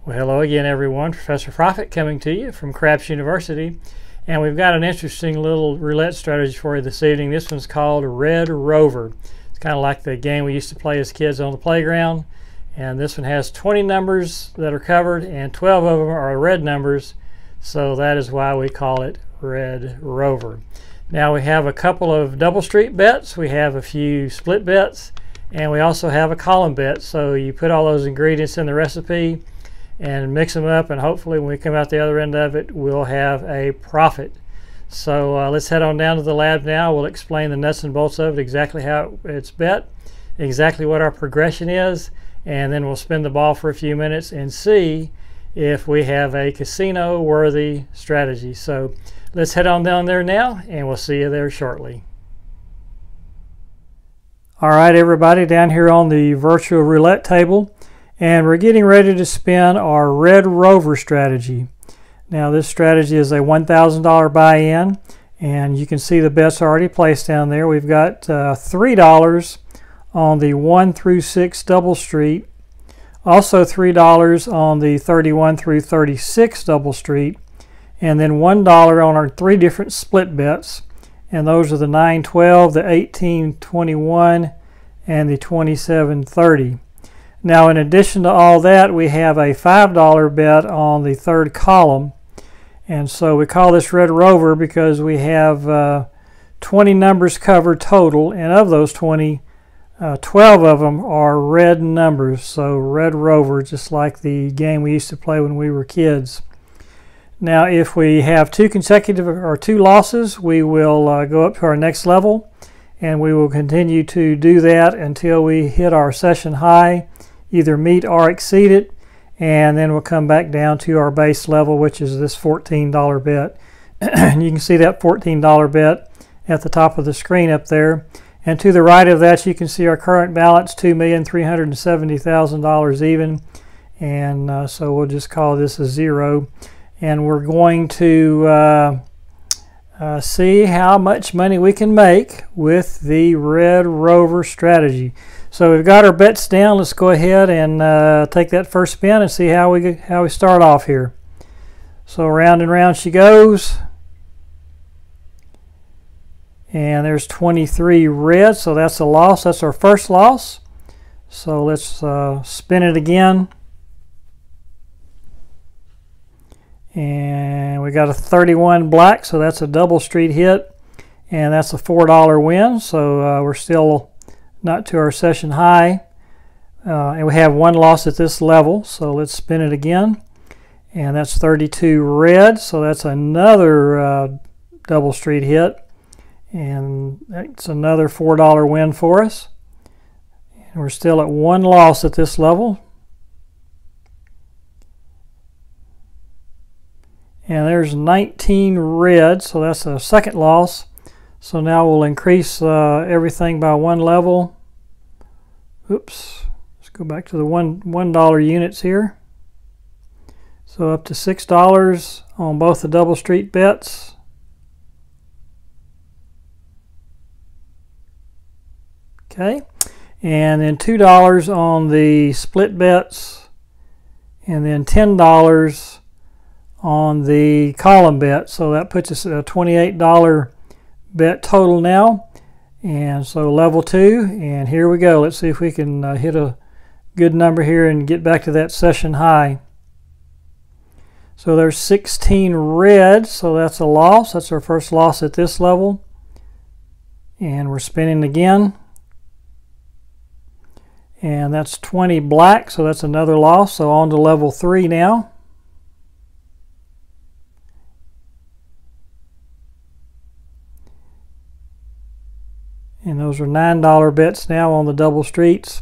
Well, hello again, everyone. Professor Profit coming to you from Craps University. And we've got an interesting little roulette strategy for you this evening. This one's called Red Rover. It's kind of like the game we used to play as kids on the playground. And this one has 20 numbers that are covered, and 12 of them are red numbers. So that is why we call it Red Rover. Now we have a couple of double street bets. We have a few split bets. And we also have a column bet. So you put all those ingredients in the recipe and mix them up, and hopefully when we come out the other end of it, we'll have a profit. So let's head on down to the lab now. We'll explain the nuts and bolts of it, exactly how it's bet, exactly what our progression is, and then we'll spin the ball for a few minutes and see if we have a casino-worthy strategy. So let's head on down there now, and we'll see you there shortly. All right, everybody, down here on the virtual roulette table, and we're getting ready to spin our Red Rover strategy. Now this strategy is a $1,000 buy-in, and you can see the bets already placed down there. We've got $3 on the 1 through 6 double street, also $3 on the 31 through 36 double street, and then $1 on our 3 different split bets, and those are the 9-12, the 18-21, and the 27-30. Now, in addition to all that, we have a $5 bet on the 3rd column, and so we call this Red Rover because we have 20 numbers covered total, and of those 20, 12 of them are red numbers, so Red Rover, just like the game we used to play when we were kids. Now, if we have 2 consecutive or 2 losses, we will go up to our next level, and we will continue to do that until we hit our session high, either meet or exceed it, and then we'll come back down to our base level, which is this $14 bet. And you can see that $14 bet at the top of the screen up there. And to the right of that, you can see our current balance, $2,370,000 even. And so we'll just call this a 0. And we're going to see how much money we can make with the Red Rover strategy. So we've got our bets down. Let's go ahead and take that first spin and see how we start off here. So round and round she goes. And there's 23 red, so that's a loss. That's our first loss. So let's spin it again. And we got a 31 black, so that's a double street hit, and that's a $4 win. So we're still not to our session high, and we have 1 loss at this level. So let's spin it again, and that's 32 red, so that's another double street hit, and that's another $4 win for us. And we're still at 1 loss at this level. And there's 19 red, so that's a second loss. So now we'll increase everything by 1 level. Oops, let's go back to the $1 units here. So up to $6 on both the double street bets. Okay, and then $2 on the split bets, and then $10 on the column bet. So that puts us at a $28 bet total now. And so level 2, and here we go. Let's see if we can hit a good number here and get back to that session high. So there's 16 red, so that's a loss. That's our first loss at this level. And we're spinning again. And that's 20 black, so that's another loss. So on to level 3 now. And those are $9 bets now on the double streets.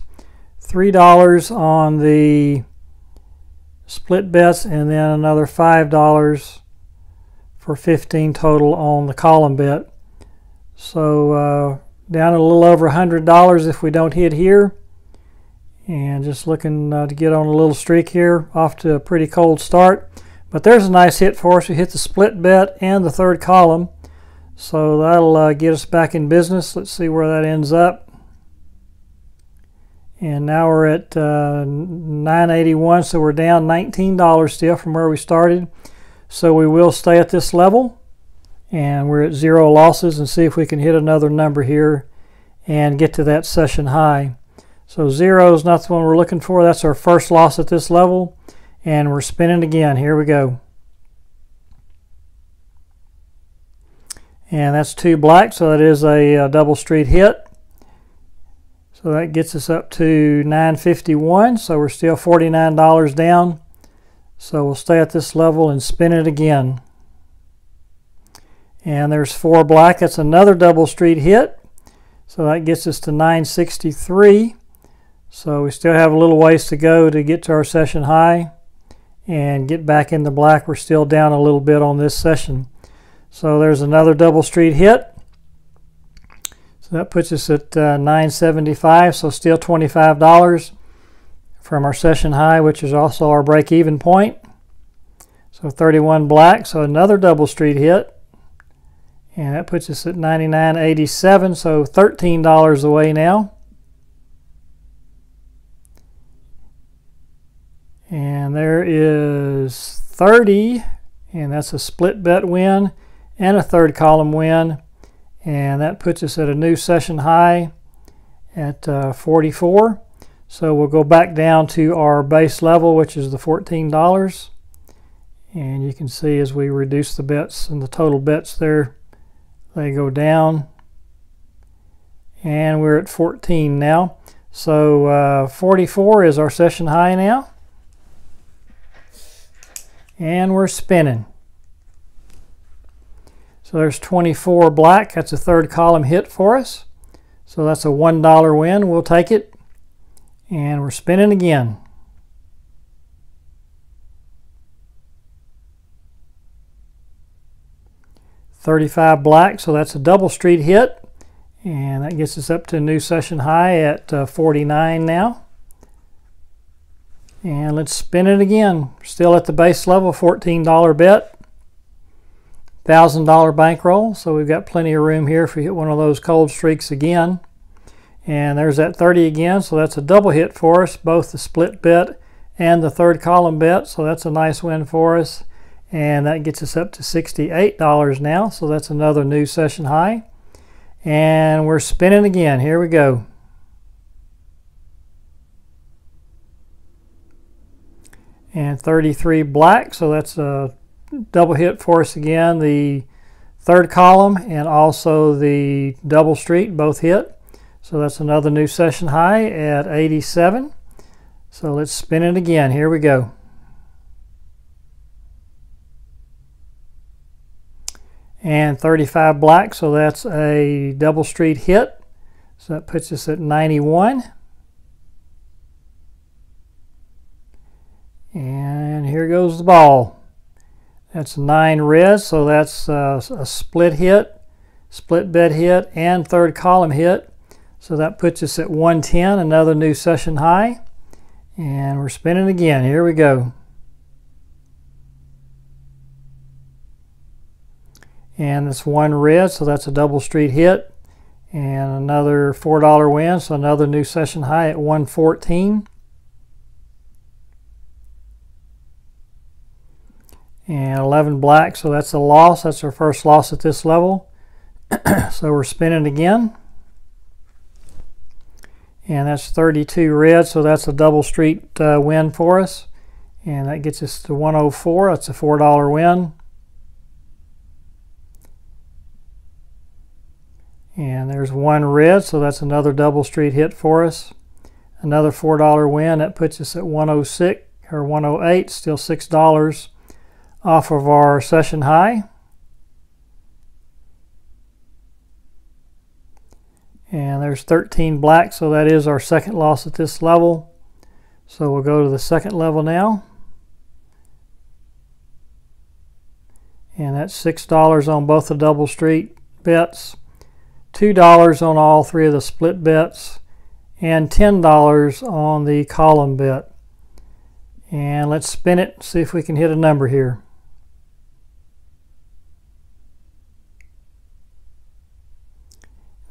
$3 on the split bets, and then another $5 for 15 total on the column bet. So down a little over $100 if we don't hit here. And just looking to get on a little streak here, off to a pretty cold start. But there's a nice hit for us. We hit the split bet and the 3rd column. So that'll get us back in business. Let's see where that ends up. And now we're at $9.81, so we're down $19 still from where we started. So we will stay at this level, and we're at 0 losses, and see if we can hit another number here and get to that session high. So 0 is not the one we're looking for. That's our first loss at this level, and we're spinning again. Here we go. And that's 2 black, so that is a double street hit. So that gets us up to $9.51, so we're still $49 down. So we'll stay at this level and spin it again. And there's 4 black, that's another double street hit. So that gets us to $9.63. So we still have a little ways to go to get to our session high and get back in the black. We're still down a little bit on this session. So there's another double street hit. So that puts us at $9.75, so still $25 from our session high, which is also our break-even point. So 31 black, so another double street hit. And that puts us at $99.87, so $13 away now. And there is 30, and that's a split bet win and a third column win. And that puts us at a new session high at 44. So we'll go back down to our base level, which is the $14. And you can see as we reduce the bets and the total bets there, they go down. And we're at 14 now. So 44 is our session high now. And we're spinning. So there's 24 black. That's a third column hit for us. So that's a $1 win. We'll take it. And we're spinning again. $35 black, so that's a double street hit. And that gets us up to a new session high at 49 now. And let's spin it again. Still at the base level, $14 bet. $1,000 bankroll, so we've got plenty of room here if we hit one of those cold streaks again. And there's that 30 again, so that's a double hit for us, both the split bet and the third column bet, so that's a nice win for us. And that gets us up to $68 now, so that's another new session high. And we're spinning again. Here we go. And 33 black, so that's a double hit for us again. The third column and also the double street both hit. So that's another new session high at 87. So let's spin it again. Here we go. And 35 black, so that's a double street hit. So that puts us at 91. And here goes the ball. That's 9 red, so that's a split hit, split bet hit, and third column hit. So that puts us at 110, another new session high. And we're spinning again. Here we go. And it's 1 red, so that's a double street hit. And another $4 win, so another new session high at 114. And 11 black, so that's a loss. That's our first loss at this level. So we're spinning again. And that's 32 red, so that's a double street win for us. And that gets us to 104. That's a $4 win. And there's 1 red, so that's another double street hit for us. Another $4 win. That puts us at 106 or 108, still $6 off of our session high. And there's 13 black, so that is our second loss at this level. So we'll go to the second level now. And that's $6 on both the double street bets, $2 on all 3 of the split bets, and $10 on the column bet. And let's spin it, see if we can hit a number here.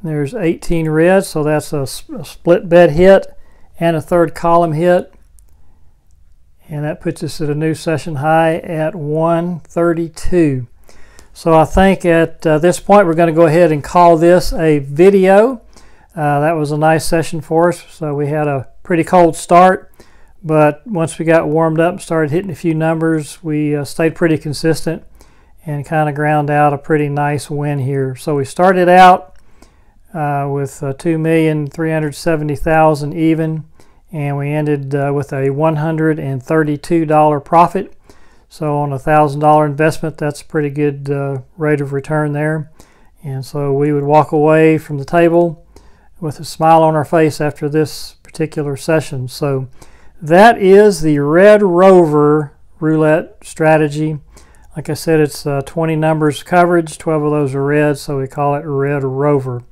There's 18 red, so that's a split bet hit and a third column hit, and that puts us at a new session high at 132. So I think at this point we're going to go ahead and call this a video. That was a nice session for us. So we had a pretty cold start, but once we got warmed up and started hitting a few numbers, we stayed pretty consistent and kind of ground out a pretty nice win here. So we started out with $2,370,000 even, and we ended with a $132 profit. So on a $1,000 investment, that's a pretty good rate of return there. And so we would walk away from the table with a smile on our face after this particular session. So that is the Red Rover Roulette strategy. Like I said, it's 20 numbers coverage, 12 of those are red, so we call it Red Rover.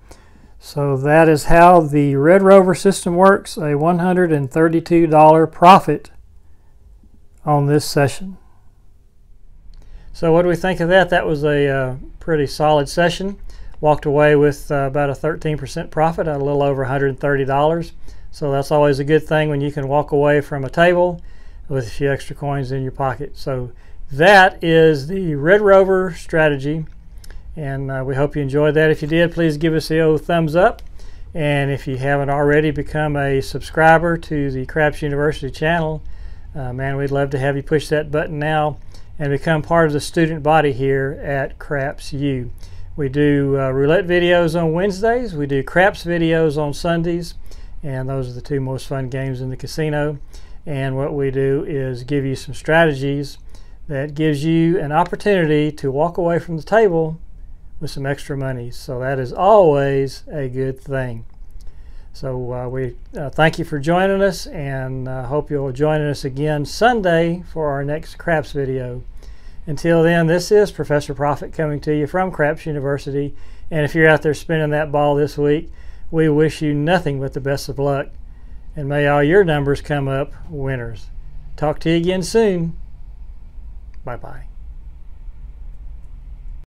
So that is how the Red Rover system works, a $132 profit on this session. So what do we think of that? That was a pretty solid session. Walked away with about a 13% profit at a little over $130. So that's always a good thing when you can walk away from a table with a few extra coins in your pocket. So that is the Red Rover strategy, and we hope you enjoyed that. If you did, please give us the old thumbs up, and if you haven't already, become a subscriber to the Craps University channel. Man, we'd love to have you push that button now and become part of the student body here at Craps U. We do roulette videos on Wednesdays, we do craps videos on Sundays, and those are the two most fun games in the casino. And what we do is give you some strategies that gives you an opportunity to walk away from the table with some extra money. So that is always a good thing. So we thank you for joining us, and hope you'll join us again Sunday for our next craps video. Until then, this is Professor Profit coming to you from Craps University. And if you're out there spinning that ball this week, we wish you nothing but the best of luck. And may all your numbers come up winners. Talk to you again soon. Bye-bye.